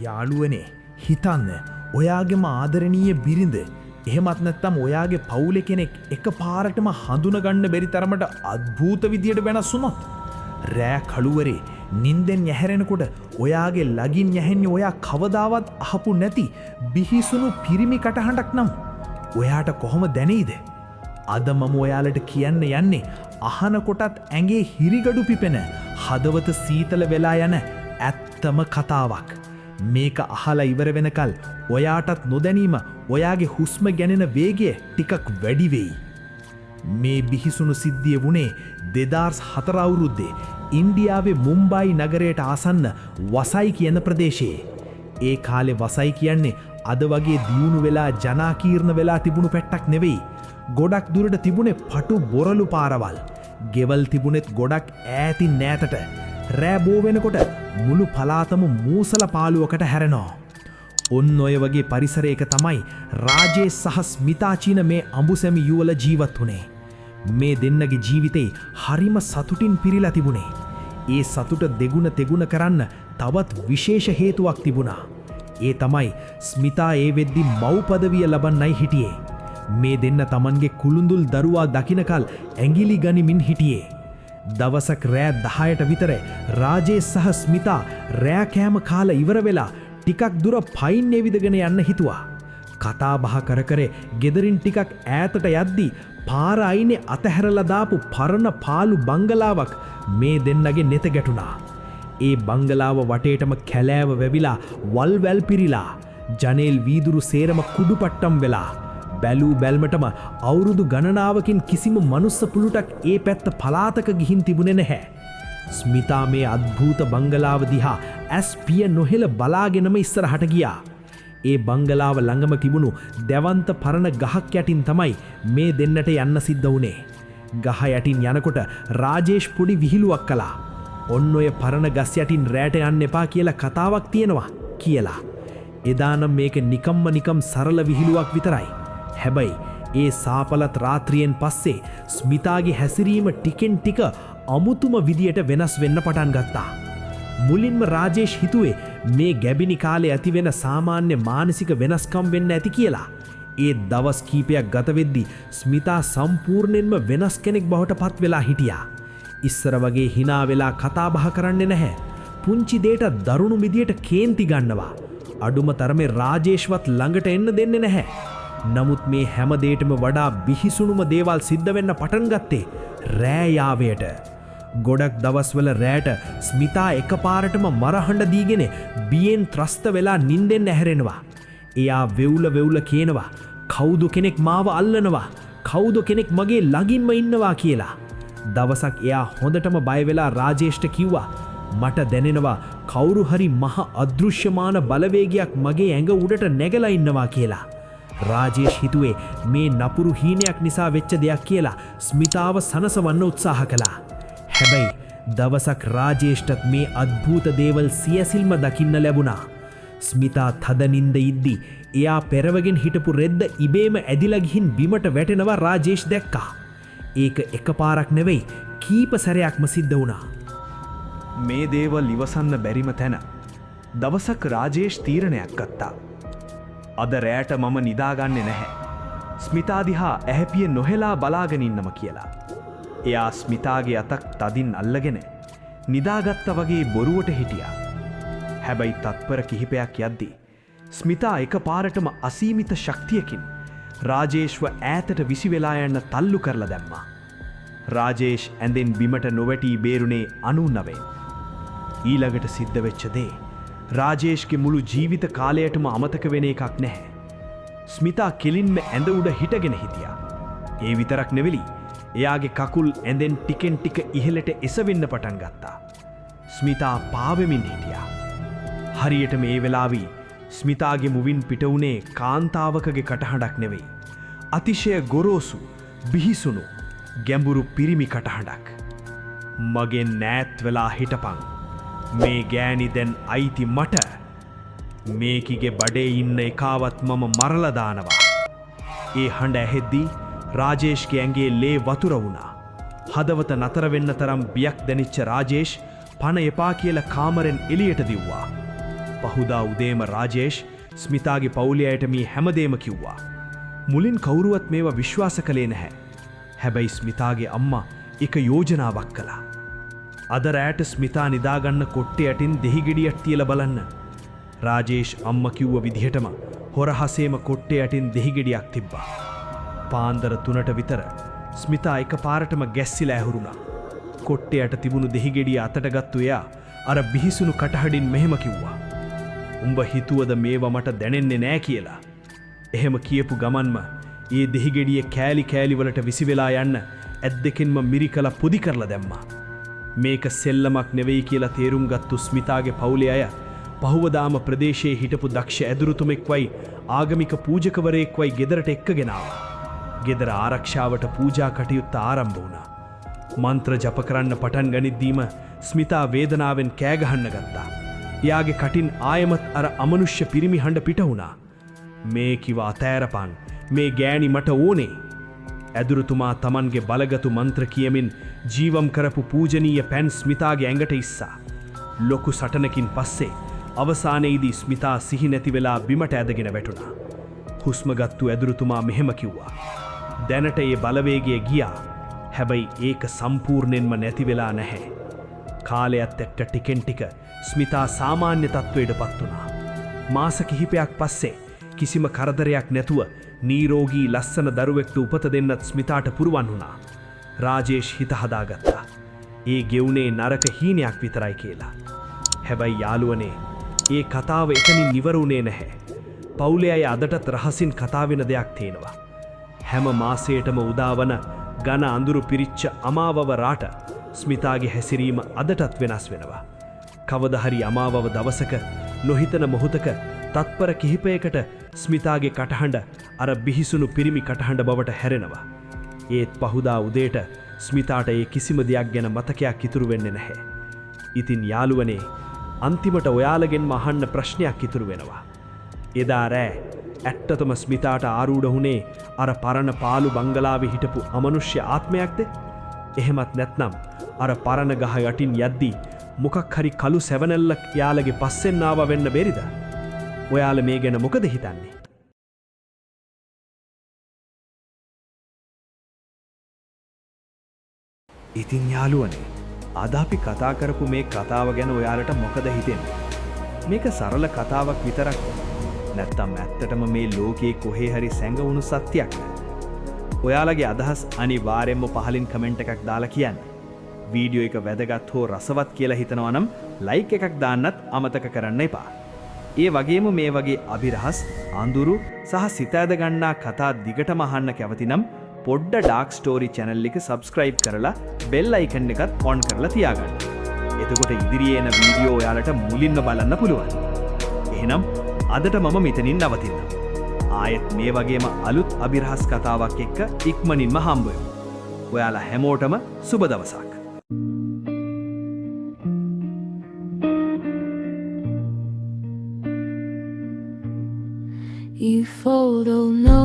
යාළුවනේ හිතන්න ඔයාගේම ආදරණීය බිරිඳ එහෙමත් නැත්නම් ඔයාගේ පවුලේ කෙනෙක් එක පාරටම හඳුනගන්න බැරි තරමට අద్භූත විදියට වෙනස් වුණොත් රෑ කළුවරේ නිින්දෙන් ඇහැරෙනකොට ඔයාගේ ළඟින් ඇහෙන්නේ ඔයා කවදාවත් අහපු නැති බිහිසුණු පිරිමි කටහඬක් නම් ඔයාට කොහොම දැනෙයිද? අද මම ඔයාලට කියන්න යන්නේ අහනකොටත් ඇඟේ හිරිගඩු පිපෙන හදවත සීතල වෙලා යන ඇත්තම කතාවක්. මේක අහලා ඉවර වෙනකල් ඔයාටත් නොදැනීම ඔයාගේ හුස්ම ගැනෙන වේගය ටිකක් වැඩි වෙයි. මේ බිහිසුණු සිද්ධිය වුණේ 2004 අවුරුද්දේ ඉන්දියාවේ මුම්බායි නගරයට ආසන්න වසයි කියන ප්‍රදේශයේ. ඒ කාලේ වසයි කියන්නේ අද වගේ දියුණු වෙලා ජනාකීර්ණ වෙලා තිබුණු පැත්තක් නෙවෙයි. ගොඩක් දුරට තිබුණේ පටු බොරළු පාරවල්. ගෙවල් තිබුණෙත් ගොඩක් ඈතින් නෑතට. රෑ බෝ වෙනකොට මුළු පළාතම මූසල පාළුවකට හැරෙනවා. ඔන්න ඔය වගේ පරිසරයක තමයි රාජේෂ් සහ ස්මිතා චීන මේ අඹුසැමි යුවල ජීවත් වුණේ. මේ දෙන්නගේ ජීවිතේ හරිම සතුටින් පිරීලා තිබුණේ. ඒ සතුට දෙගුණ තෙගුණ කරන්න තවත් විශේෂ හේතුවක් තිබුණා. ඒ තමයි ස්මිතා ඒ වෙද්දි මව් පදවිය ලබන්නයි හිටියේ. මේ දෙන්න තමන්ගේ කුළුඳුල් දරුවා දකින්නකල් ඇඟිලි ගනිමින් හිටියේ. දවසක් රෑ 10ට විතර රාජේෂ් සහ ස්මිතා රෑ කෑම කාලා ඉවර වෙලා ටිකක් දුර පයින් එවිදගෙන යන්න හිතුවා. කතා බහ කර කර ගෙදරින් ටිකක් ඈතට යද්දී පාර අයිනේ අතහැරලා දාපු පරණ පාළු බංගලාවක් මේ දෙන්නගේ නෙත ගැටුණා. ඒ බංගලාව වටේටම කැලෑව වැවිලා වල් වැල් පිරීලා ජනේල් වීදුරු සේරම කුඩුපට්ටම් වෙලා බැලූ බැල්මටම අවුරුදු ගණනාවකින් කිසිම මනුස්ස පුළුටක් ඒ පැත්ත පලාතක ගිහින් තිබුණේ නැහැ. ස්මිතා මේ අද්භූත බංගලාව දිහා ඇස් පිය නොහෙල බලාගෙනම ඉස්සරහට ගියා. ඒ බංගලාව ළඟම තිබුණු දැවන්ත පරණ ගහක් යටින් තමයි මේ දෙන්නට යන්න සිද්ධ වුණේ. ගහ යටින් යනකොට රාජේෂ් පොඩි විහිළුවක් කළා. ඔන්න ඔය පරණ ගස් යටින් රැට යන්න එපා කියලා කතාවක් තියෙනවා කියලා. එදානම් මේක නිකම් සරල විහිළුවක් විතරයි. හැබැයි ඒ සාපලත් රාත්‍රියෙන් පස්සේ ස්මිතාගේ හැසිරීම ටිකෙන් ටික අමුතුම විදියට වෙනස් වෙන්න පටන් ගත්තා. මුලින්ම රාජේෂ් හිතුවේ මේ ගැබිනි කාලේ ඇතිවෙන සාමාන්‍ය මානසික වෙනස්කම් වෙන්න ඇති කියලා. ඒ දවස් කීපයක් ගත වෙද්දී ස්මිතා සම්පූර්ණයෙන්ම වෙනස් කෙනෙක් බවට පත් වෙලා හිටියා. ඉස්සර වගේ hina වෙලා කතා බහ කරන්නේ නැහැ. පුංචි දෙයට දරුණු විදියට කේන්ති ගන්නවා. අඩුම තරමේ රාජේෂ්වත් ළඟට එන්න දෙන්නේ නැහැ. නමුත් මේ හැම දෙයකටම වඩා බිහිසුණුම දේවල් සිද්ධ වෙන්න පටන් ගත්තේ රෑ යාවයට. ගොඩක් දවස්වල රෑට ස්මිතා එකපාරටම මරහඬ දීගෙන බියෙන් ත්‍රස්ත වෙලා නිින්දෙන් ඇහැරෙනවා. එයා වෙවුල කියනවා කවුද කෙනෙක් මාව අල්ලනවා, කවුද කෙනෙක් මගේ ළඟින්ම ඉන්නවා කියලා. දවසක් එයා හොඳටම බය වෙලා රාජේෂ්ට කිව්වා මට දැනෙනවා කවුරු හරි මහ අදෘශ්‍යමාන බලවේගයක් මගේ ඇඟ උඩට නැගලා ඉන්නවා කියලා. රාජේෂ් හිතුවේ මේ නපුරු හීනයක් නිසා වෙච්ච දෙයක් කියලා ස්මිතාව සනසවන්න උත්සාහ කළා. හැබැයි දවසක් රාජේෂ්ටත් මේ අద్භූත දේවල් සියසිල්ම දකින්න ලැබුණා. ස්මිතා තදනින්ද ඉද්දි එයා පෙරවගෙන හිටපු රෙද්ද ඉබේම ඇදිලා ගිහින් බිමට වැටෙනවා රාජේෂ් දැක්කා. ඒක එකපාරක් නෙවෙයි කීප සැරයක්ම සිද්ධ වුණා. මේ දේවල් ඉවසන්න බැරිම තැන දවසක් රාජේෂ් තීරණයක් ගත්තා. අද රෑට මම නිදාගන්නේ නැහැ. ස්මිතා දිහා ඇහැපිය නොහෙලා බලාගෙන ඉන්නම කියලා. එයා ස්මිතාගේ අතක් තදින් අල්ලගෙන නිදාගත්ත වගේ බොරුවට හිටියා. හැබැයි තත්පර කිහිපයක් යද්දී ස්මිතා එකපාරටම අසීමිත ශක්තියකින් රාජේෂ්ව ඈතට විසි වෙලා යන්න තල්ලු කරලා දැම්මා. රාජේෂ් ඇඳෙන් බිමට නොවැටී බේරුණේ 99. ඊළඟට සිද්ධ වෙච්ච දේ රාජේෂ්ගේ මුළු ජීවිත කාලයටම අමතක වෙන එකක් නැහැ. ස්මිතා කෙලින්ම ඇඳ උඩ හිටගෙන හිටියා. ඒ විතරක් නෙවෙයි එයාගේ කකුල් ඇඳෙන් ටිකෙන් ටික ඉහළට එසවෙන්න පටන් ගත්තා. ස්මිතා පාවෙමින් හිටියා. හරියට මේ වෙලාවේ ස්මිතාගේ මුවින් පිට වුණේ කාන්තාවකගේ කටහඬක් නෙවෙයි. අතිශය ගොරෝසු, බිහිසුණු, ගැඹුරු පිරිමි කටහඬක්. මගෙන් නෑත් වෙලා හිටපන්. මේ ගෑණි දැන් අයිති මට. මේකිගේ බඩේ ඉන්න එකාවත් මම මරලා දානවා. ඒ හඬ ඇහෙද්දී රාජේෂ්ගේ ඇඟේ ලේ වතුර වුණා. හදවත නතර වෙන්න තරම් බියක් දැනිච්ච රාජේෂ් පණ එපා කියලා කාමරෙන් එළියට දිව්වා. පහුදා උදේම රාජේෂ් ස්මිතාගේ පවුලේ අයට මේ හැමදේම කිව්වා. මුලින් කවුරුවත් මේවා විශ්වාස කළේ නැහැ. හැබැයි ස්මිතාගේ අම්මා එක යෝජනාවක් කළා. අද රැට ස්මිතා නිදාගන්න කොට්ටේ යටින් දෙහිගෙඩියක් තියලා බලන්න. රාජේෂ් අම්මා කිව්ව විදිහටම හොරහසේම කොට්ටේ යටින් දෙහිගෙඩියක් තිබ්බා. පාන්දර 3ට විතර ස්මිතා එකපාරටම ගැස්සිලා ඇහුරුණා. කොට්ටේ යට තිබුණු දෙහිගෙඩිය අතට ගත්තු එයා අර බිහිසුණු කටහඬින් මෙහෙම කිව්වා. උඹ හිතුවද මේවා මට දැනෙන්නේ නෑ කියලා. එහෙම කියපු ගමන්ම ඒ දෙහිගෙඩිය කෑලි කෑලි වලට විසි වෙලා යන්න ඇද්දකින්ම මිරිකලා පොදි කරලා දැම්මා. මේක සෙල්ලමක් නෙවෙයි කියලා තේරුම් ගත්තු ස්මිතාගේ පවුලේ අය පහුවදාම ප්‍රදේශයේ හිටපු දක්ෂ ඇදුරුතුමෙක්වයි ආගමික පූජකවරයෙක්වයි ගෙදරට එක්කගෙන ආවා. ගෙදර ආරක්ෂාවට පූජා කටයුත්ත ආරම්භ වුණා. මන්ත්‍ර ජප කරන්න පටන් ගනිද්දීම ස්මිතා වේදනාවෙන් කෑ ගහන්න ගත්තා. එයාගේ කටින් ආයමත් අර අමනුෂ්‍ය පිරිමි හඬ පිට වුණා. මේ කිව අතෑරපන්, මේ ගෑණි මට ඕනේ. ඇදුරුතුමා Tamanගේ බලගතු මන්ත්‍ර කියමින් ජීවම් කරපු පූජනීය පැන් ස්මිතාගේ ඇඟට ඉස්සා. ලොකු සටනකින් පස්සේ අවසානයේදී ස්මිතා සිහි නැති වෙලා බිමට ඇදගෙන වැටුණා. හුස්ම ගත්තු ඇදුරුතුමා මෙහෙම කිව්වා. දැනට ඒ බලවේගය ගියා. හැබැයි ඒක සම්පූර්ණයෙන්ම නැති වෙලා නැහැ. කාලයත් එක්ක ටිකෙන් ටික ස්මිතා සාමාන්‍ය තත්ත්වයට පත් වුණා. මාස කිහිපයක් පස්සේ කිසිම කරදරයක් නැතුව නීරෝගී ලස්සන දරුවෙක්ට උපත දෙන්නත් ස්මිතාට පුරුවන් වුණා. රාජේෂ් හිත හදාගත්තා. ඒ ගෙවුනේ නරක හීනයක් විතරයි කියලා. හැබැයි යාළුවනේ, ඒ කතාව එතනින් ඉවර වුණේ නැහැ. පවුලේ අය අදටත් රහසින් කතා වෙන දෙයක් තියෙනවා. හැම මාසයටම උදාවන ඝන අඳුරු පිරිච්ච අමාවව රාට ස්මිතාගේ හැසිරීම අදටත් වෙනස් වෙනවා. කවදා හරි අමාවව දවසක නොහිතන මොහොතක තත්පර කිහිපයකට ස්මිතාගේ කටහඬ අර බිහිසුණු පිරිමි කටහඬ බවට හැරෙනවා. ඒත් පහුදා උදේට ස්මිතාට ඒ කිසිම දෙයක් ගැන මතකයක් ඉතුරු වෙන්නේ නැහැ. ඉතින් යාළුවනේ, අන්තිමට ඔයාලගෙන්ම අහන්න ප්‍රශ්නයක් ඉතුරු වෙනවා. එදා රෑ ඇත්තටම ස්මිතාට ආරූඪ වුණේ අර පරණ පාළු බංගලාවේ හිටපු අමනුෂ්‍ය ආත්මයක්ද? එහෙමත් නැත්නම් අර පරණ ගහ යටින් යද්දී මොකක් හරි කළු සැවනැල්ලක් යාළගේ පස්සෙන් ආවා වෙන්න බැරිද? ඔයාලා මේ ගැන මොකද හිතන්නේ? ඉතින් යාළුවනේ, අද අපි කතා කරපු මේ කතාව ගැන ඔයාලට මොකද හිතෙන්නේ? මේක සරල කතාවක් විතරක් නැත්තම් ඇත්තටම මේ ලෝකයේ කොහේ හරි සැඟවුණු සත්‍යයක්? ඔයාලගේ අදහස් අනිවාර්යෙන්ම පහලින් කමෙන්ට් එකක් දාලා කියන්න. වීඩියෝ එක වැදගත් හෝ රසවත් කියලා හිතනවා නම් ලයික් එකක් දාන්නත් අමතක කරන්න එපා. ඒ වගේම මේ වගේ අභිරහස්, අඳුරු සහ සිත ඇද ගන්නා කතා දිගටම අහන්න කැමති නම් පොඩ්ඩ ඩාර්ක් ස්ටෝරි channel එක subscribe කරලා bell icon එකත් on කරලා තියාගන්න. එතකොට ඉදිරියේ එන වීඩියෝ ඔයාලට මුලින්ම බලන්න පුළුවන්. එහෙනම් අදට මම මෙතනින් නවතිනවා. ආයෙත් මේ වගේම අලුත් අභිරහස් කතාවක් එක්ක ඉක්මනින්ම හම්බ වෙමු. ඔයාලා හැමෝටම සුබ දවසක්. You fold, oh no.